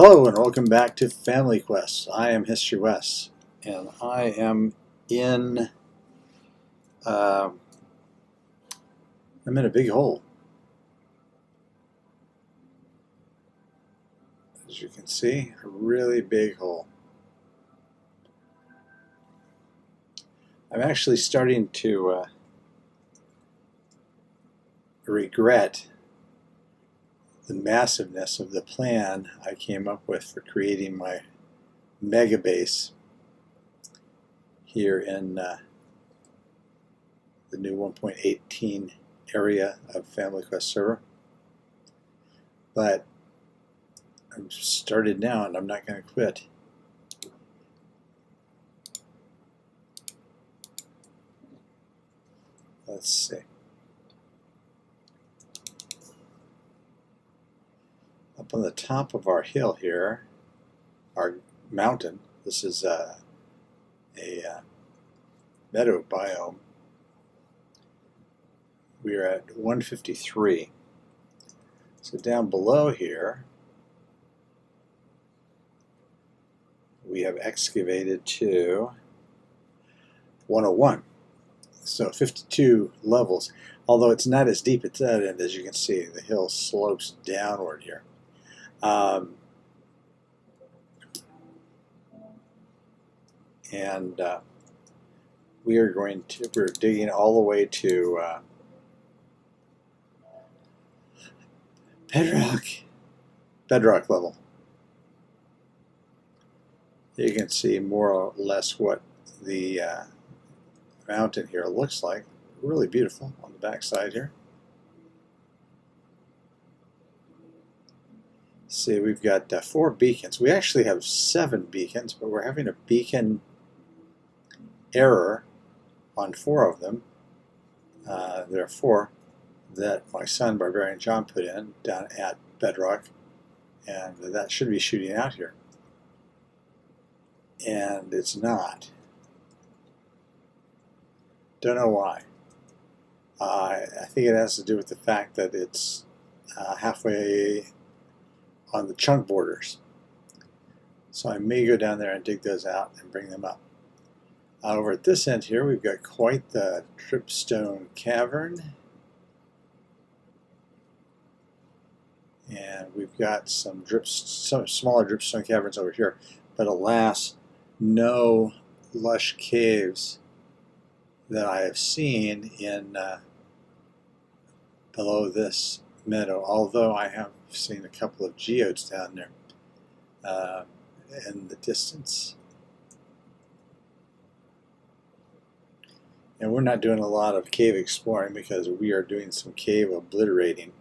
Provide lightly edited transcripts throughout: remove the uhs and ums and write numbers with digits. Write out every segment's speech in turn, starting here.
Hello and welcome back to Family Quest. I am HistoryWes and I am in I'm in a big hole. As you can see, a really big hole. I'm actually starting to regret the massiveness of the plan I came up with for creating my Megabase here in the new 1.18 area of Family Quest server. But I'm started now and I'm not going to quit. Let's see. Up on the top of our hill here, our mountain, this is a meadow biome. We are at 153. So down below here, we have excavated to 101. So 52 levels, although it's not as deep at that end. As you can see, the hill slopes downward here. We're digging all the way to bedrock level. You can see more or less what the mountain here looks like. Really beautiful on the back side here. See, we've got 4 beacons. We actually have 7 beacons, but we're having a beacon error on 4 of them. There are 4 that my son, Barbarian John, put in down at bedrock, and that should be shooting out here. And it's not. Don't know why. I think it has to do with the fact that it's halfway on the chunk borders. So I may go down there and dig those out and bring them up. Over at this end here, we've got quite the dripstone cavern. And we've got some smaller dripstone caverns over here. But alas, no lush caves that I have seen in below this meadow, although I have seen a couple of geodes down there in the distance. And we're not doing a lot of cave exploring because we are doing some cave obliterating.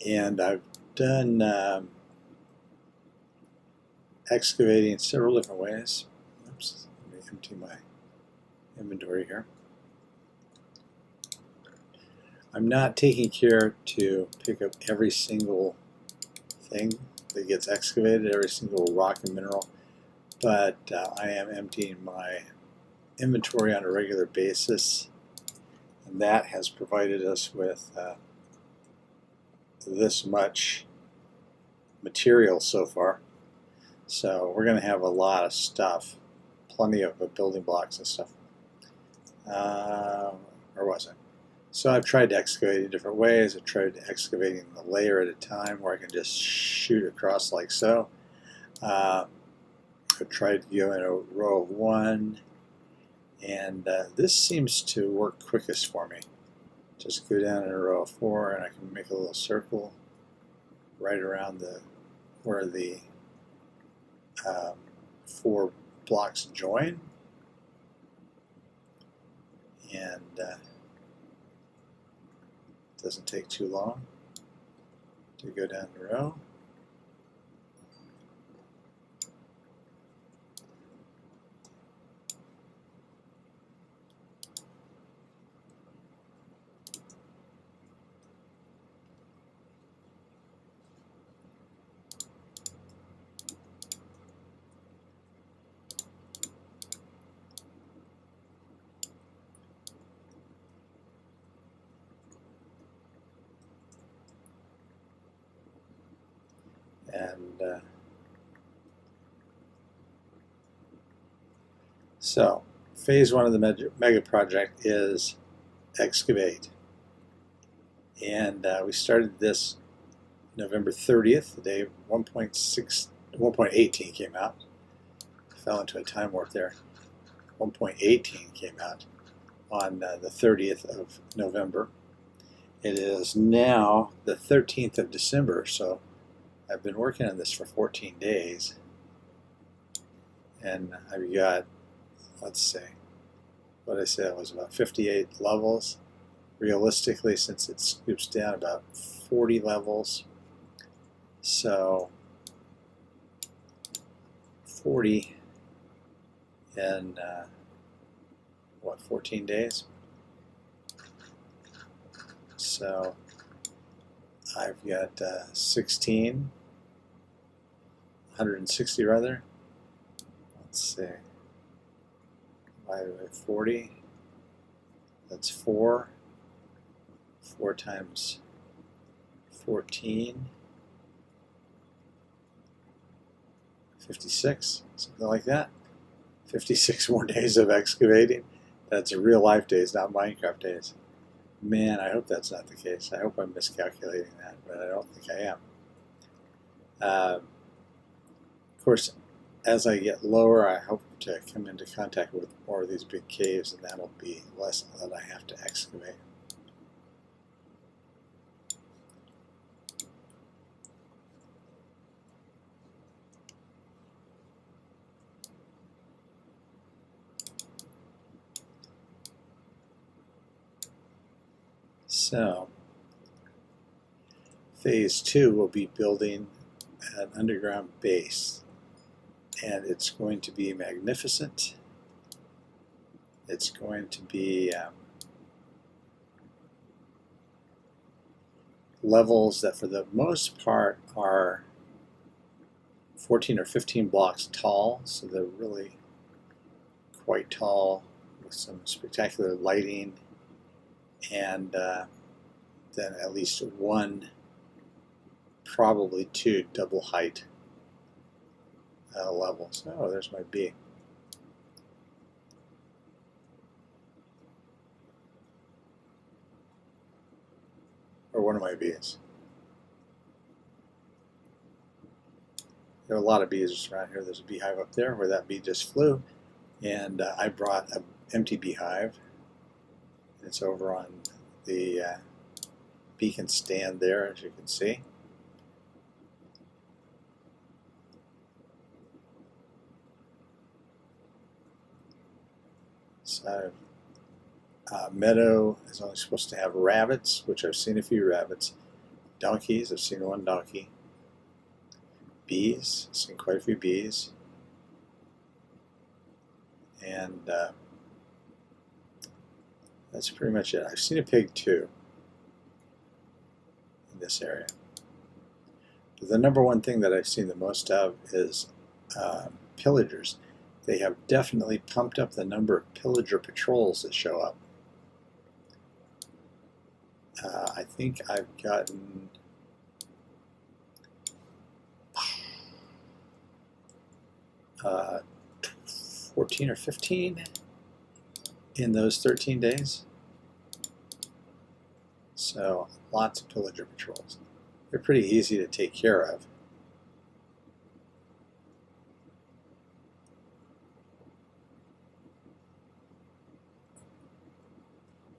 And I've done excavating several different ways. Oops, let me empty my inventory here. I'm not taking care to pick up every single thing that gets excavated, every single rock and mineral, but I am emptying my inventory on a regular basis, and that has provided us with this much material so far. So we're going to have a lot of stuff, plenty of building blocks and stuff. Or was it? So I've tried to excavate in different ways. I've tried excavating a layer at a time where I can just shoot across like so. I've tried to go in a row of 1, and this seems to work quickest for me. Just go down in a row of 4, and I can make a little circle right around where the 4 blocks join, and it doesn't take too long to go down the row. And so phase one of the mega project is excavate. And we started this November 30th, the day 1.18 came out. I fell into a time warp there. 1.18 came out on the 30th of November. It is now the 13th of December, so I've been working on this for 14 days. And I've got, let's see, what I said was about 58 levels. Realistically, since it scoops down, about 40 levels. So 40 in, 14 days? So I've got 160 rather. Let's see, divided by 40, that's 4. 4 times 14, 56, something like that. 56 more days of excavating. That's real life days, not Minecraft days. Man, I hope that's not the case. I hope I'm miscalculating that, but I don't think I am. Of course, as I get lower, I hope to come into contact with more of these big caves, and that'll be less that I have to excavate. So, phase 2 will be building an underground base, and it's going to be magnificent. It's going to be levels that for the most part are 14 or 15 blocks tall, so they're really quite tall with some spectacular lighting, and then at least one, probably 2 double height levels. Oh, there's my bee. Or one of my bees. There are a lot of bees around here. There's a beehive up there where that bee just flew, and I brought an empty beehive. It's over on the beacon stand there, as you can see. So meadow is only supposed to have rabbits, which I've seen a few rabbits. Donkeys, I've seen one donkey. Bees, I've seen quite a few bees. And that's pretty much it. I've seen a pig too in this area. But the number one thing that I've seen the most of is pillagers. They have definitely pumped up the number of pillager patrols that show up. I think I've gotten 14 or 15 in those 13 days. So lots of pillager patrols. They're pretty easy to take care of.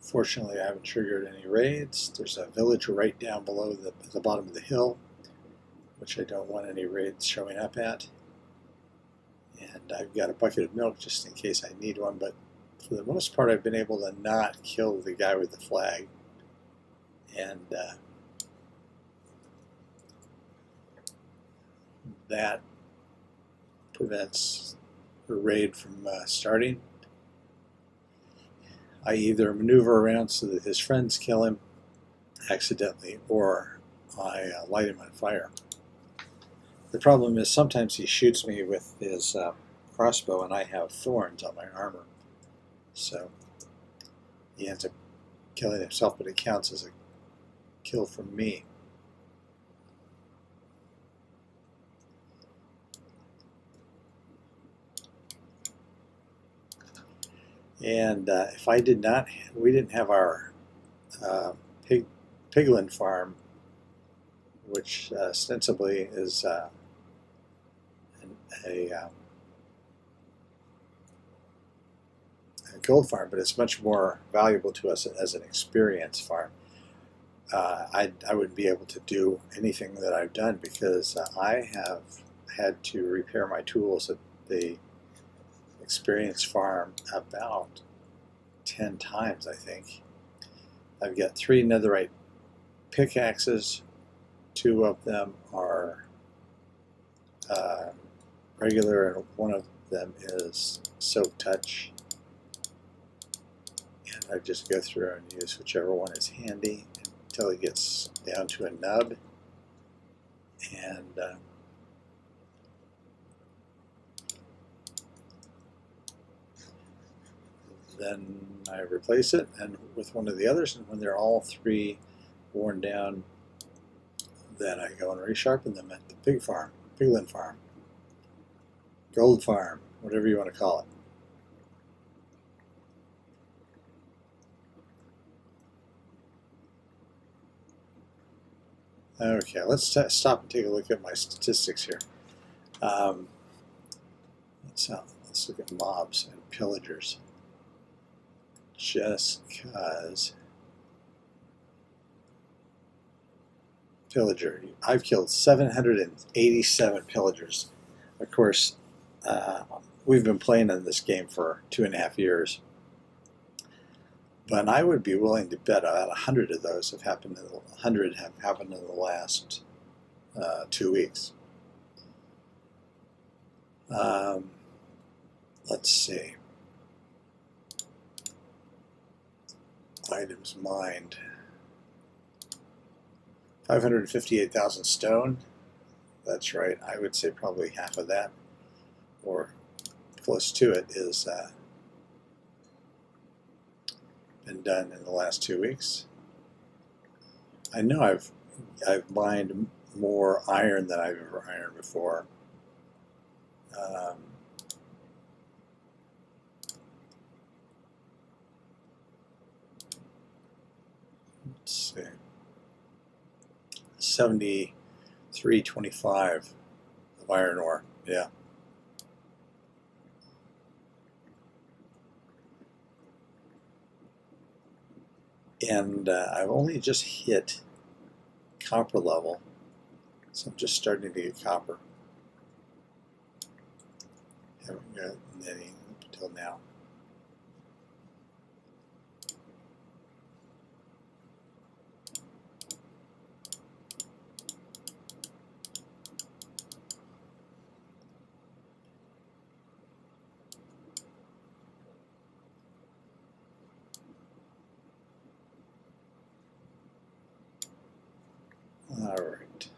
Fortunately, I haven't triggered any raids. There's a village right down below the bottom of the hill, which I don't want any raids showing up at. And I've got a bucket of milk just in case I need one, but for the most part I've been able to not kill the guy with the flag. And that prevents a raid from starting. I either maneuver around so that his friends kill him accidentally, or I light him on fire. The problem is sometimes he shoots me with his crossbow, and I have thorns on my armor. So he ends up killing himself, but it counts as a kill from me. And if I did not, we didn't have our piglin farm, which ostensibly is a gold farm, but it's much more valuable to us as an experience farm. I wouldn't be able to do anything that I've done because I have had to repair my tools at the experience farm about 10 times, I think. I've got 3 netherite pickaxes. 2 of them are regular, and one of them is Soak Touch. And I just go through and use whichever one is handy until it gets down to a nub. And then I replace it and with one of the others, and when they're all 3 worn down, then I go and resharpen them at the piglin farm, gold farm, whatever you want to call it. Okay, let's stop and take a look at my statistics here. Let's look at mobs and pillagers. Just because pillager, I've killed 787 pillagers. Of course, we've been playing in this game for 2.5 years, but I would be willing to bet about 100 of those have happened. 100 have happened in the last 2 weeks. Let's see. Items mined. 558,000 stone. That's right. I would say probably half of that, or close to it, is been done in the last 2 weeks. I know I've mined more iron than I've ever ironed before. Let's see. 7325 of iron ore. Yeah. And I've only just hit copper level, so I'm just starting to get copper. Haven't got any until now. All right.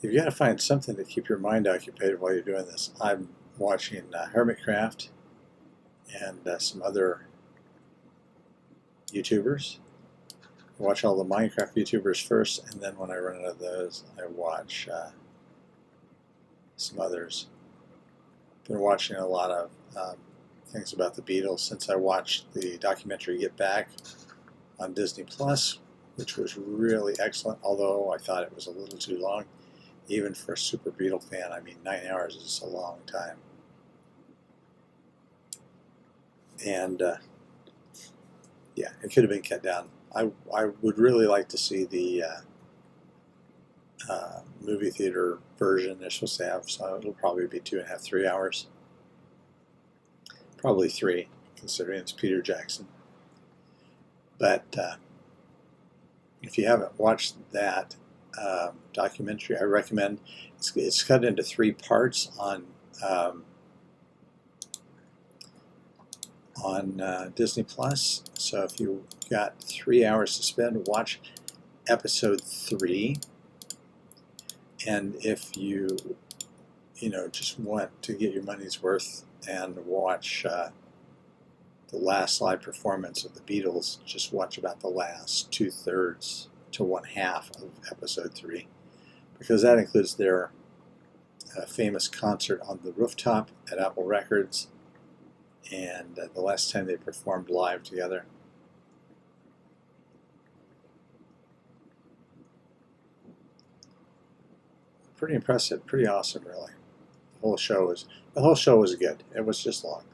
You've got to find something to keep your mind occupied while you're doing this. I'm watching Hermitcraft and some other YouTubers. I watch all the Minecraft YouTubers first, and then when I run out of those, I watch some others. Been watching a lot of things about the Beatles since I watched the documentary Get Back on Disney Plus, which was really excellent, although I thought it was a little too long. Even for a super Beatle fan, I mean, 9 hours is a long time. And yeah, it could have been cut down. I would really like to see the movie theater version they're supposed to have, so it'll probably be 2.5, 3 hours. Probably 3, considering it's Peter Jackson. But if you haven't watched that documentary, I recommend. It's cut into 3 parts on Disney Plus. So if you've got 3 hours to spend, watch episode 3. And if you just want to get your money's worth and watch the last live performance of the Beatles, just watch about the last 2/3 to 1/2 of episode 3, because that includes their famous concert on the rooftop at Apple Records, and the last time they performed live together. Pretty impressive, pretty awesome, really. The whole show was good. It was just long.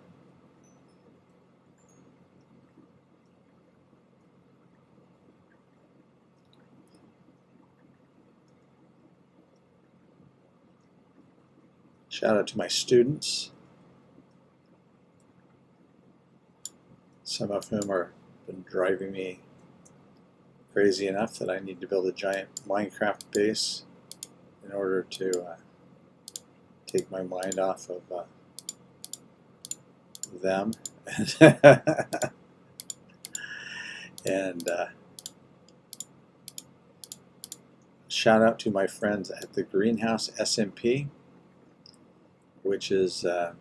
Shout out to my students, some of whom are been driving me crazy enough that I need to build a giant Minecraft base in order to take my mind off of them. And shout out to my friends at the Greenhouse SMP, which is the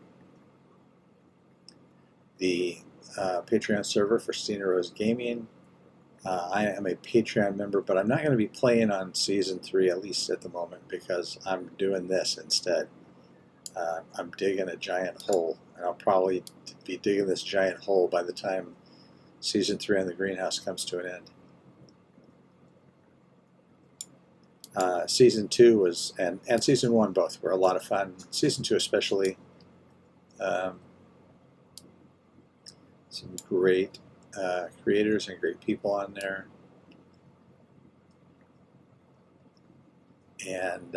Patreon server for HistoryWes Gaming. I am a Patreon member, but I'm not going to be playing on Season 3, at least at the moment, because I'm doing this instead. I'm digging a giant hole, and I'll probably be digging this giant hole by the time Season 3 on the Greenhouse comes to an end. Season 2 was, and Season 1 both were a lot of fun. Season 2 especially. Some great creators and great people on there. And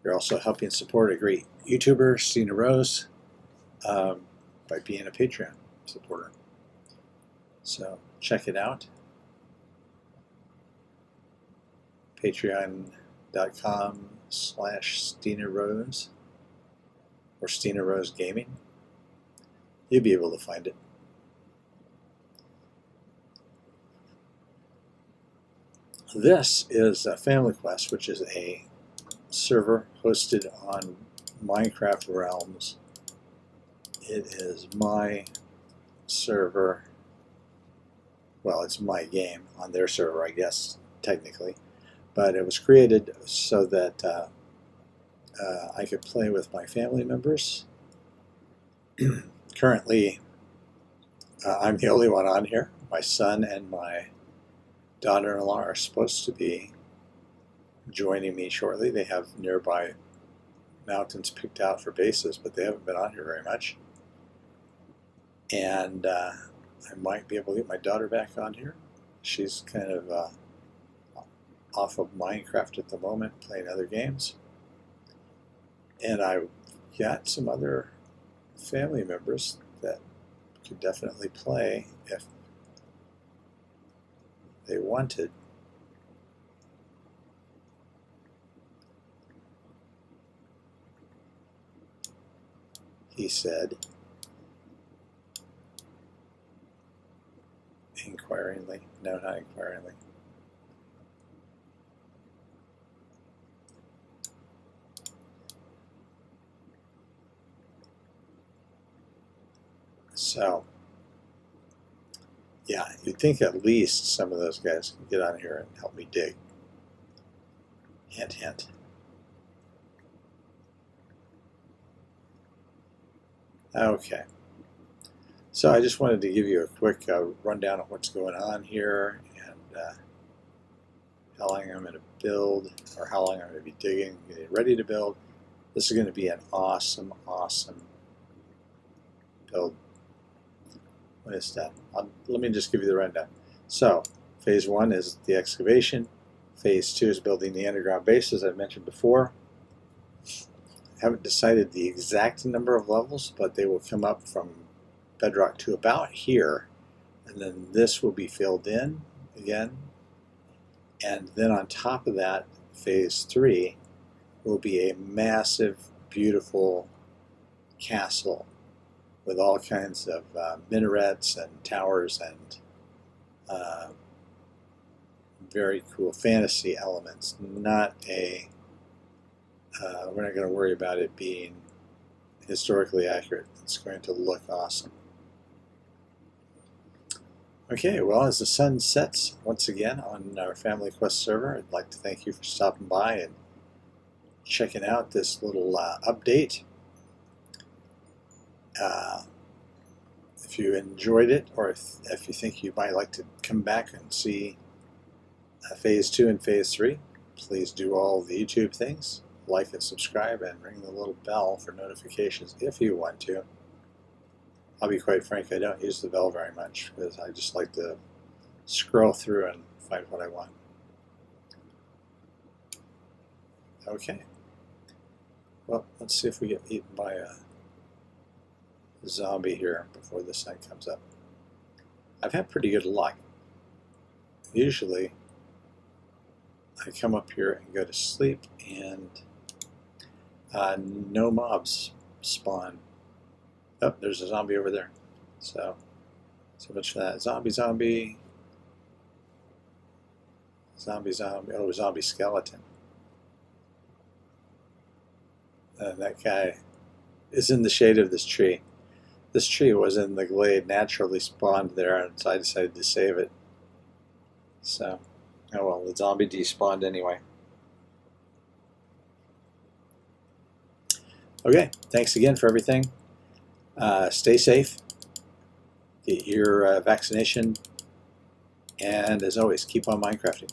you're also helping support a great YouTuber, HistoryWes, by being a Patreon supporter. So check it out. Patreon.com/HistoryWes or HistoryWes Gaming. You'll be able to find it. This is Family Quest, which is a server hosted on Minecraft Realms. It is my server. Well, it's my game on their server, I guess, technically. But it was created so that I could play with my family members. Currently, I'm the only one on here. My son and my daughter-in-law are supposed to be joining me shortly. They have nearby mountains picked out for bases, but they haven't been on here very much. And I might be able to get my daughter back on here. She's kind of off of Minecraft at the moment, playing other games. And I've got some other family members that could definitely play if they wanted. He said, inquiringly. No, not inquiringly. So, yeah, you'd think at least some of those guys can get on here and help me dig. Hint, hint. Okay. So I just wanted to give you a quick rundown of what's going on here and how long I'm going to build, or how long I'm going to be digging, getting ready to build. This is going to be an awesome, awesome build. What is that? Let me just give you the rundown. So, phase 1 is the excavation. Phase 2 is building the underground base, as I mentioned before. I haven't decided the exact number of levels, but they will come up from bedrock to about here, and then this will be filled in again. And then on top of that, phase 3 will be a massive, beautiful castle with all kinds of minarets and towers and very cool fantasy elements. Not a, we're not going to worry about it being historically accurate. It's going to look awesome. Okay, well, as the sun sets once again on our Family Quest server, I'd like to thank you for stopping by and checking out this little update. If you enjoyed it, or if you think you might like to come back and see Phase 2 and Phase 3, please do all the YouTube things. Like and subscribe and ring the little bell for notifications if you want to. I'll be quite frank, I don't use the bell very much because I just like to scroll through and find what I want. Okay. Well, let's see if we get eaten by a zombie here before the sun comes up. I've had pretty good luck. Usually, I come up here and go to sleep and no mobs spawn. Oh, there's a zombie over there. So much for that. Zombie. Oh, zombie skeleton. And that guy is in the shade of this tree. This tree was in the glade, naturally spawned there, and so I decided to save it. So, oh well, the zombie despawned anyway. Okay, thanks again for everything. Stay safe, get your vaccination, and as always, keep on Minecrafting.